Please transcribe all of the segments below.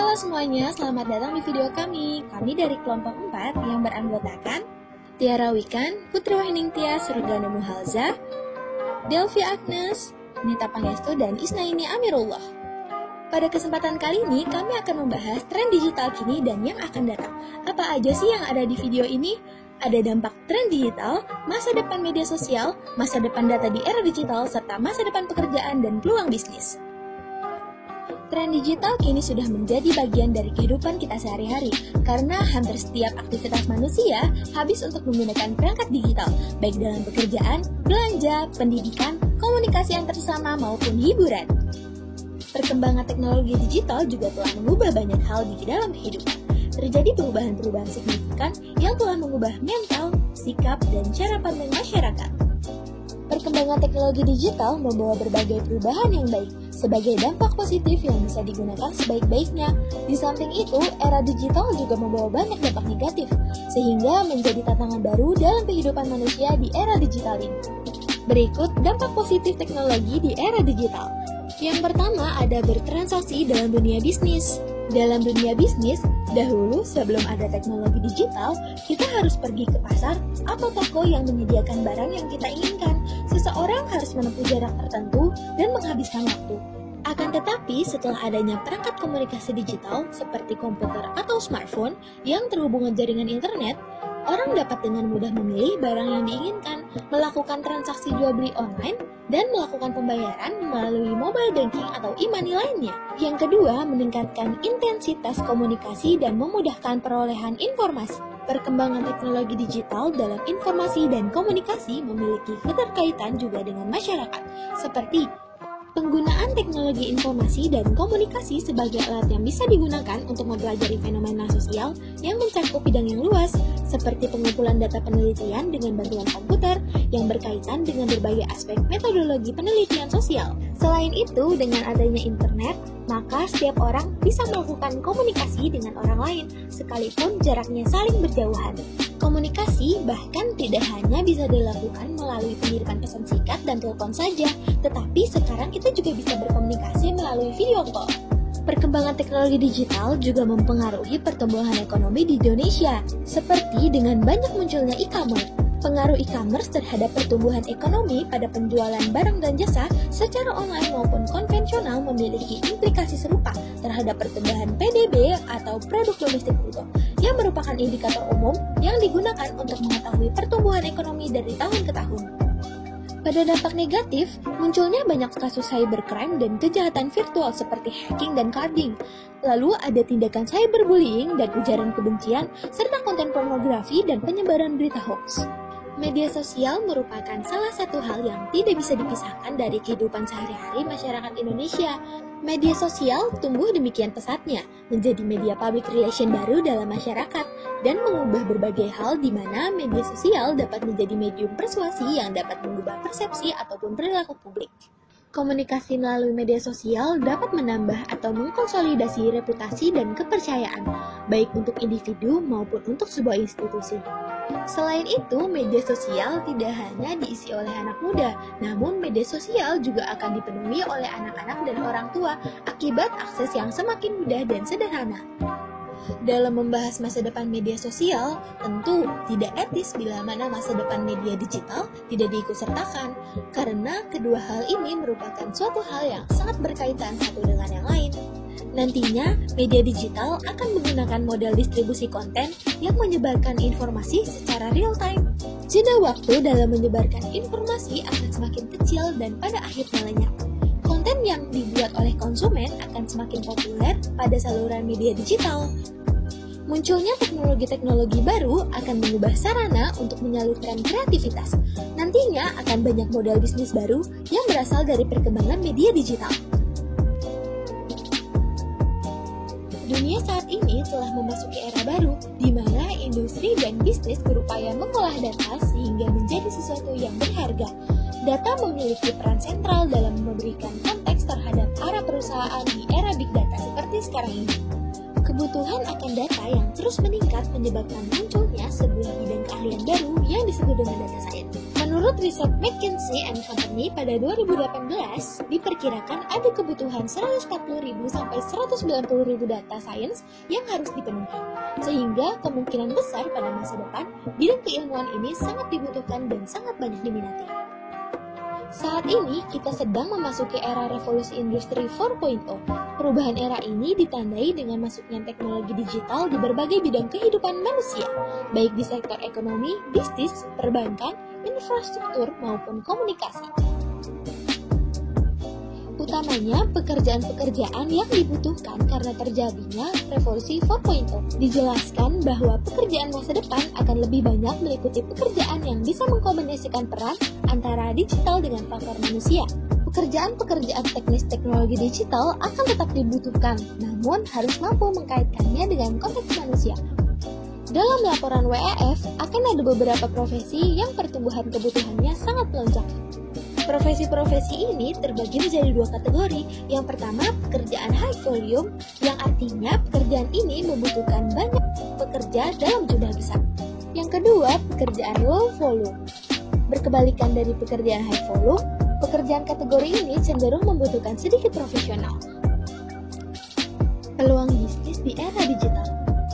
Halo semuanya, selamat datang di video kami. Kami dari kelompok 4 yang beranggotakan Tiara Wikan, Putri Wahyuningtyas, Surgana Muhalza, Delvi Agnes, Nita Pangestu, dan Isnaini Amirullah. Pada kesempatan kali ini, kami akan membahas tren digital kini dan yang akan datang. Apa aja sih yang ada di video ini? Ada dampak tren digital, masa depan media sosial, masa depan data di era digital, serta masa depan pekerjaan dan peluang bisnis. Tren digital kini sudah menjadi bagian dari kehidupan kita sehari-hari, karena hampir setiap aktivitas manusia habis untuk menggunakan perangkat digital, baik dalam pekerjaan, belanja, pendidikan, komunikasi antar sesama, maupun hiburan. Perkembangan teknologi digital juga telah mengubah banyak hal di dalam kehidupan. Terjadi perubahan-perubahan signifikan yang telah mengubah mental, sikap, dan cara pandang masyarakat. Perkembangan teknologi digital membawa berbagai perubahan yang baik, sebagai dampak positif yang bisa digunakan sebaik-baiknya. Di samping itu, era digital juga membawa banyak dampak negatif, sehingga menjadi tantangan baru dalam kehidupan manusia di era digital ini. Berikut dampak positif teknologi di era digital. Yang pertama ada bertransaksi dalam dunia bisnis. Dalam dunia bisnis, dahulu sebelum ada teknologi digital, kita harus pergi ke pasar atau toko yang menyediakan barang yang kita inginkan. Seseorang harus menempuh jarak tertentu dan menghabiskan waktu. Akan tetapi, setelah adanya perangkat komunikasi digital seperti komputer atau smartphone yang terhubungan jaringan internet, orang dapat dengan mudah memilih barang yang diinginkan, melakukan transaksi jual beli online, dan melakukan pembayaran melalui mobile banking atau e-money lainnya. Yang kedua, meningkatkan intensitas komunikasi dan memudahkan perolehan informasi. Perkembangan teknologi digital dalam informasi dan komunikasi memiliki keterkaitan juga dengan masyarakat, seperti penggunaan teknologi informasi dan komunikasi sebagai alat yang bisa digunakan untuk mempelajari fenomena sosial yang mencakup bidang yang luas, seperti pengumpulan data penelitian dengan bantuan komputer yang berkaitan dengan berbagai aspek metodologi penelitian sosial. Selain itu, dengan adanya internet, maka setiap orang bisa melakukan komunikasi dengan orang lain, sekalipun jaraknya saling berjauhan. Komunikasi bahkan tidak hanya bisa dilakukan melalui pengiriman pesan singkat dan telepon saja, tetapi sekarang kita juga bisa berkomunikasi melalui video call. Perkembangan teknologi digital juga mempengaruhi pertumbuhan ekonomi di Indonesia, seperti dengan banyak munculnya e-commerce. Pengaruh e-commerce terhadap pertumbuhan ekonomi pada penjualan barang dan jasa secara online maupun konvensional memiliki implikasi serupa terhadap pertumbuhan PDB atau produk domestik bruto, yang merupakan indikator umum yang digunakan untuk mengetahui pertumbuhan ekonomi dari tahun ke tahun. Pada dampak negatif, munculnya banyak kasus cybercrime dan kejahatan virtual seperti hacking dan carding. Lalu ada tindakan cyberbullying dan ujaran kebencian, serta konten pornografi dan penyebaran berita hoax. Media sosial merupakan salah satu hal yang tidak bisa dipisahkan dari kehidupan sehari-hari masyarakat Indonesia. Media sosial tumbuh demikian pesatnya, menjadi media public relation baru dalam masyarakat, dan mengubah berbagai hal di mana media sosial dapat menjadi medium persuasi yang dapat mengubah persepsi ataupun perilaku publik. Komunikasi melalui media sosial dapat menambah atau mengkonsolidasi reputasi dan kepercayaan, baik untuk individu maupun untuk sebuah institusi. Selain itu, media sosial tidak hanya diisi oleh anak muda, namun media sosial juga akan dipenuhi oleh anak-anak dan orang tua akibat akses yang semakin mudah dan sederhana. Dalam membahas masa depan media sosial, tentu tidak etis bila mana masa depan media digital tidak diikutsertakan, karena kedua hal ini merupakan suatu hal yang sangat berkaitan satu dengan yang lain. Nantinya, media digital akan menggunakan model distribusi konten yang menyebarkan informasi secara real-time. Jeda waktu dalam menyebarkan informasi akan semakin kecil dan pada akhirnya lenyap. Konten yang dibuat oleh konsumen akan semakin populer pada saluran media digital. Munculnya teknologi-teknologi baru akan mengubah sarana untuk menyalurkan kreativitas. Nantinya akan banyak model bisnis baru yang berasal dari perkembangan media digital. Dunia saat ini telah memasuki era baru, di mana industri dan bisnis berupaya mengolah data sehingga menjadi sesuatu yang berharga. Data memiliki peran sentral dalam memberikan konteks terhadap arah perusahaan di era big data seperti sekarang ini. Kebutuhan akan data yang terus meningkat menyebabkan munculnya sebuah bidang keahlian baru yang disebut dengan data science. Menurut riset McKinsey & Company pada 2018, diperkirakan ada kebutuhan 140.000 sampai 190.000 data science yang harus dipenuhi. Sehingga kemungkinan besar pada masa depan, bidang keilmuan ini sangat dibutuhkan dan sangat banyak diminati. Saat ini, kita sedang memasuki era revolusi industri 4.0. Perubahan era ini ditandai dengan masuknya teknologi digital di berbagai bidang kehidupan manusia, baik di sektor ekonomi, bisnis, perbankan, infrastruktur, maupun komunikasi. Utamanya pekerjaan-pekerjaan yang dibutuhkan karena terjadinya revolusi 4.0. Dijelaskan bahwa pekerjaan masa depan akan lebih banyak meliputi pekerjaan yang bisa mengkombinasikan peran antara digital dengan faktor manusia. Pekerjaan-pekerjaan teknis teknologi digital akan tetap dibutuhkan, namun harus mampu mengkaitkannya dengan konteks manusia. Dalam laporan WEF, akan ada beberapa profesi yang pertumbuhan kebutuhannya sangat melonjak. Profesi-profesi ini terbagi menjadi dua kategori. Yang pertama, pekerjaan high volume, yang artinya pekerjaan ini membutuhkan banyak pekerja dalam jumlah besar. Yang kedua, pekerjaan low volume. Berkebalikan dari pekerjaan high volume, pekerjaan kategori ini cenderung membutuhkan sedikit profesional. Peluang bisnis di era digital.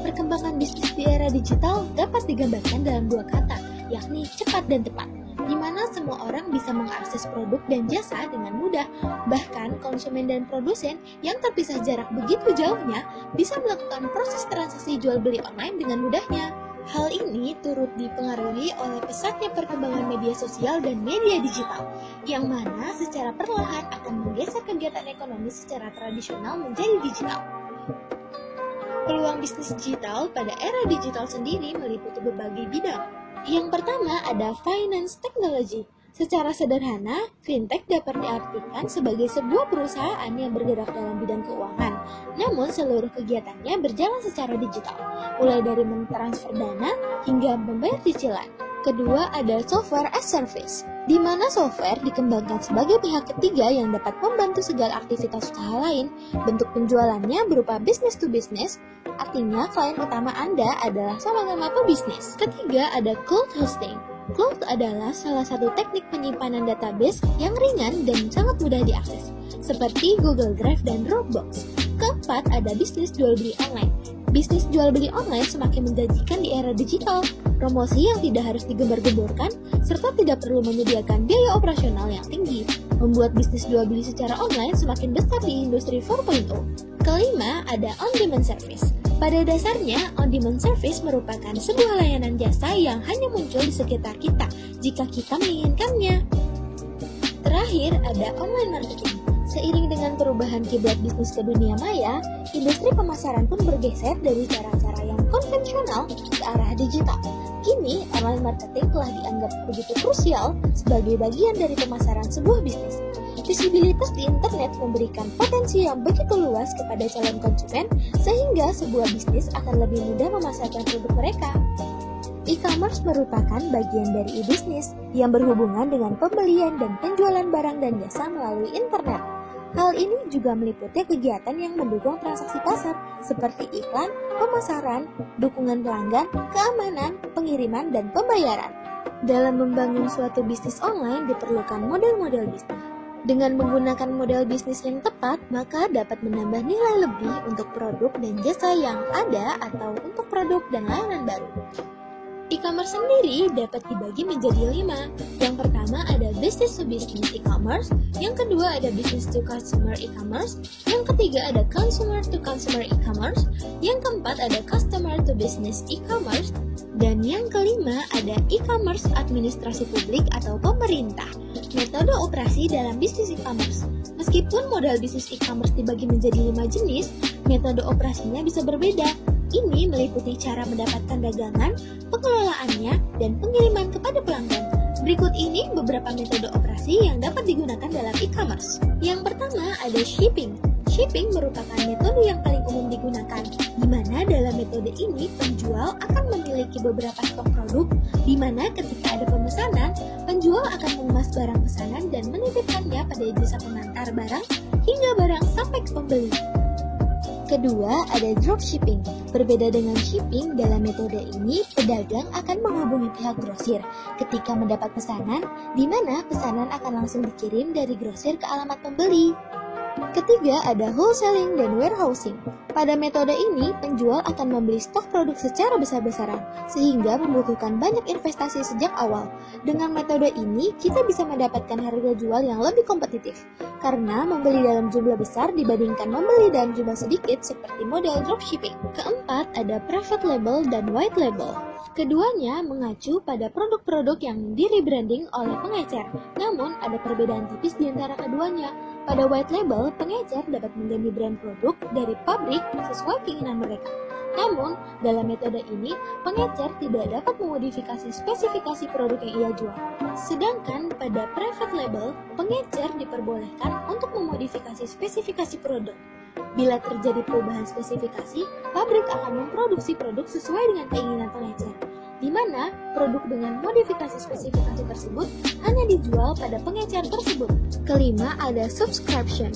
Perkembangan bisnis di era digital dapat digambarkan dalam dua kata, yakni cepat dan tepat, di mana semua orang bisa mengakses produk dan jasa dengan mudah. Bahkan konsumen dan produsen yang terpisah jarak begitu jauhnya bisa melakukan proses transaksi jual beli online dengan mudahnya. Hal ini turut dipengaruhi oleh pesatnya perkembangan media sosial dan media digital, yang mana secara perlahan akan menggeser kegiatan ekonomi secara tradisional menjadi digital. Peluang bisnis digital pada era digital sendiri meliputi berbagai bidang. Yang pertama ada finance technology. Secara sederhana, fintech dapat diartikan sebagai sebuah perusahaan yang bergerak dalam bidang keuangan, namun seluruh kegiatannya berjalan secara digital, mulai dari mentransfer dana hingga membayar cicilan. Kedua ada software as service, di mana software dikembangkan sebagai pihak ketiga yang dapat membantu segala aktivitas usaha lain. Bentuk penjualannya berupa business to business, artinya klien utama Anda adalah sama-sama pebisnis. Ketiga ada cloud hosting. Cloud adalah salah satu teknik penyimpanan database yang ringan dan sangat mudah diakses, seperti Google Drive dan Dropbox. Keempat ada bisnis jual beli online. Bisnis jual beli online semakin menjanjikan di era digital, promosi yang tidak harus digembar-gemborkan, serta tidak perlu menyediakan biaya operasional yang tinggi, membuat bisnis jual beli secara online semakin besar di industri 4.0. Kelima, ada on-demand service. Pada dasarnya, on-demand service merupakan sebuah layanan jasa yang hanya muncul di sekitar kita jika kita menginginkannya. Terakhir, ada online marketing. Seiring dengan perubahan kiblat bisnis ke dunia maya, industri pemasaran pun bergeser dari cara-cara yang konvensional ke arah digital. Kini, online marketing telah dianggap begitu krusial sebagai bagian dari pemasaran sebuah bisnis. Visibilitas di internet memberikan potensi yang begitu luas kepada calon konsumen, sehingga sebuah bisnis akan lebih mudah memasarkan produk mereka. E-commerce merupakan bagian dari e-bisnis yang berhubungan dengan pembelian dan penjualan barang dan jasa melalui internet. Hal ini juga meliputi kegiatan yang mendukung transaksi pasar seperti iklan, pemasaran, dukungan pelanggan, keamanan, pengiriman, dan pembayaran. Dalam membangun suatu bisnis online diperlukan model-model bisnis. Dengan menggunakan model bisnis yang tepat, maka dapat menambah nilai lebih untuk produk dan jasa yang ada atau untuk produk dan layanan baru. E-commerce sendiri dapat dibagi menjadi 5. Yang pertama ada business to business e-commerce, yang kedua ada business to customer e-commerce, yang ketiga ada consumer to consumer e-commerce, yang keempat ada customer to business e-commerce, dan yang kelima ada e-commerce administrasi publik atau pemerintah. Metode operasi dalam bisnis e-commerce. Meskipun modal bisnis e-commerce dibagi menjadi 5 jenis, metode operasinya bisa berbeda. Ini meliputi cara mendapatkan dagangan, pengelolaannya, dan pengiriman kepada pelanggan. Berikut ini beberapa metode operasi yang dapat digunakan dalam e-commerce. Yang pertama ada shipping. Shipping merupakan metode yang paling umum digunakan, di mana dalam metode ini penjual akan memiliki beberapa stok produk, di mana ketika ada pemesanan, penjual akan mengemas barang pesanan dan menitipkannya pada jasa pengantar barang hingga barang sampai ke pembeli. Kedua, ada dropshipping. Berbeda dengan shipping, dalam metode ini, pedagang akan menghubungi pihak grosir ketika mendapat pesanan, di mana pesanan akan langsung dikirim dari grosir ke alamat pembeli. Ketiga, ada wholesaling dan warehousing. Pada metode ini, penjual akan membeli stok produk secara besar-besaran, sehingga membutuhkan banyak investasi sejak awal. Dengan metode ini, kita bisa mendapatkan harga jual yang lebih kompetitif, karena membeli dalam jumlah besar dibandingkan membeli dalam jumlah sedikit seperti model dropshipping. Keempat, ada private label dan white label. Keduanya mengacu pada produk-produk yang di-rebranding oleh pengecer, namun ada perbedaan tipis di antara keduanya. Pada white label, pengecer dapat mengganti brand produk dari pabrik sesuai keinginan mereka. Namun, dalam metode ini, pengecer tidak dapat memodifikasi spesifikasi produk yang ia jual. Sedangkan pada private label, pengecer diperbolehkan untuk memodifikasi spesifikasi produk. Bila terjadi perubahan spesifikasi, pabrik akan memproduksi produk sesuai dengan keinginan pengecer, di mana produk dengan modifikasi spesifikasi tersebut hanya dijual pada pengecer tersebut. Kelima, ada subscription.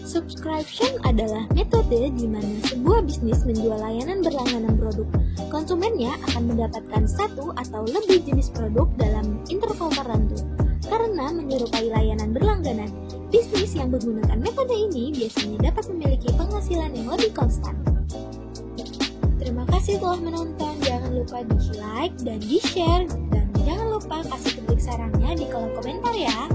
Subscription adalah metode di mana sebuah bisnis menjual layanan berlangganan produk. Konsumennya akan mendapatkan satu atau lebih jenis produk dalam interval tertentu. Karena menyerupai layanan berlangganan, bisnis yang menggunakan metode ini biasanya dapat memiliki penghasilan yang lebih konstan. Terima kasih telah menonton, jangan lupa di like dan di share, dan jangan lupa kasih kritik sarannya di kolom komentar ya.